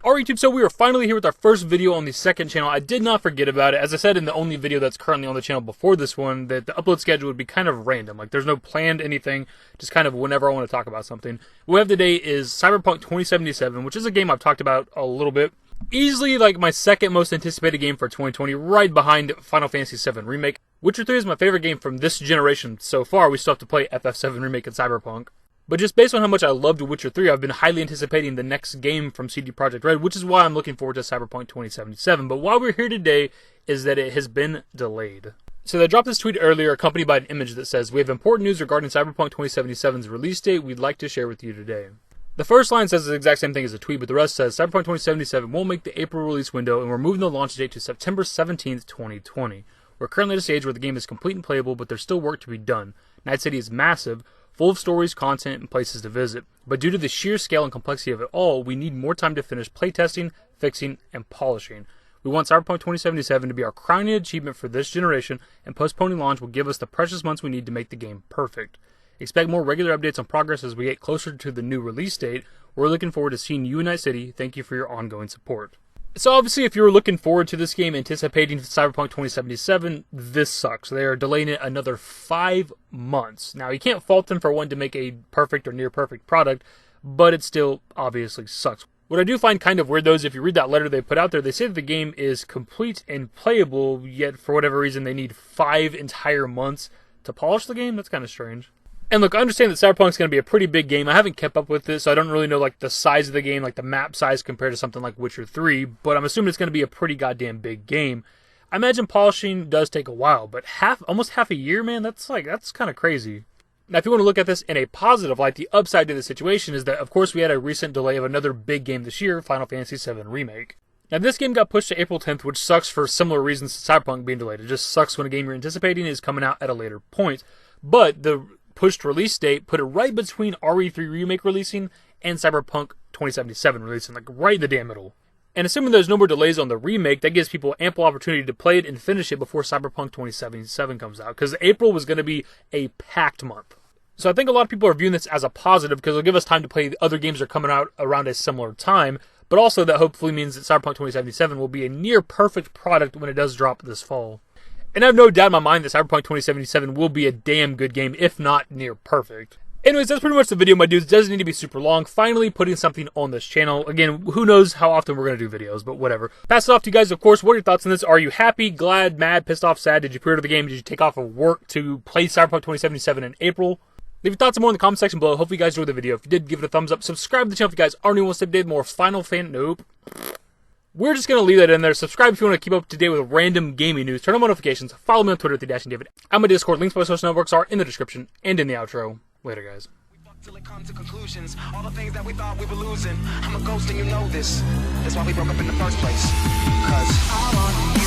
Alright YouTube, so we are finally here with our first video on the second channel. I did not forget about it. As I said in the only video that's currently on the channel before this one, that the upload schedule would be kind of random. Like, there's no planned anything, just kind of whenever I want to talk about something. What we have today is Cyberpunk 2077, which is a game I've talked about a little bit. Easily, like, my second most anticipated game for 2020, right behind Final Fantasy VII Remake. Witcher 3 is my favorite game from this generation so far. We still have to play FF7 Remake and Cyberpunk. But just based on how much I loved Witcher 3, I've been highly anticipating the next game from CD Projekt Red, which is why I'm looking forward to Cyberpunk 2077. But why we're here today is that it has been delayed. So they dropped this tweet earlier, accompanied by an image that says, "We have important news regarding Cyberpunk 2077's release date we'd like to share with you today." The first line says the exact same thing as the tweet, but the rest says, "Cyberpunk 2077 won't make the April release window, and we're moving the launch date to September 17th, 2020. We're currently at a stage where the game is complete and playable, but there's still work to be done. Night City is massive, full of stories, content, and places to visit. But due to the sheer scale and complexity of it all, we need more time to finish playtesting, fixing, and polishing. We want Cyberpunk 2077 to be our crowning achievement for this generation, and postponing launch will give us the precious months we need to make the game perfect. Expect more regular updates on progress as we get closer to the new release date. We're looking forward to seeing you in Night City. Thank you for your ongoing support." So obviously, if you're looking forward to this game, anticipating Cyberpunk 2077, this sucks. They are delaying it another 5 months. Now, you can't fault them for wanting to make a perfect or near perfect product, but it still obviously sucks. What I do find kind of weird, though, is if you read that letter they put out there, they say that the game is complete and playable, yet for whatever reason they need 5 entire months to polish the game. That's kind of strange. And look, I understand that Cyberpunk's going to be a pretty big game. I haven't kept up with it, so I don't really know like the size of the game, like the map size compared to something like Witcher 3, but I'm assuming it's going to be a pretty goddamn big game. I imagine polishing does take a while, but almost half a year, man, that's kind of crazy. Now, if you want to look at this in a positive light, the upside to the situation is that, of course, we had a recent delay of another big game this year, Final Fantasy VII Remake. Now, this game got pushed to April 10th, which sucks for similar reasons to Cyberpunk being delayed. It just sucks when a game you're anticipating is coming out at a later point. But the pushed release date put it right between RE3 Remake releasing and Cyberpunk 2077 releasing, like right in the damn middle. And assuming there's no more delays on the remake, that gives people ample opportunity to play it and finish it before Cyberpunk 2077 comes out, because April was going to be a packed month. So I think a lot of people are viewing this as a positive, because it'll give us time to play the other games that are coming out around a similar time, but also that hopefully means that Cyberpunk 2077 will be a near perfect product when it does drop this fall. And I have no doubt in my mind that Cyberpunk 2077 will be a damn good game, if not near perfect. Anyways, that's pretty much the video, my dudes. It doesn't need to be super long. Finally putting something on this channel. Again, who knows how often we're going to do videos, but whatever. Pass it off to you guys, of course. What are your thoughts on this? Are you happy, glad, mad, pissed off, sad? Did you pre-order the game? Did you take off of work to play Cyberpunk 2077 in April? Leave your thoughts and more in the comment section below. Hopefully you guys enjoyed the video. If you did, give it a thumbs up. Subscribe to the channel if you guys aren't new. Want to stay updated more Final Fan. Nope. We're just going to leave that in there. Subscribe if you want to keep up to date with random gaming news. Turn on notifications. Follow me on Twitter at @dashingdavid. And my Discord. Links to my social networks are in the description and in the outro. Later, guys. Till it comes to conclusions, all the things that we thought we were losing. I'm a ghost and you know this. That's why we broke up in the first place. 'Cause I want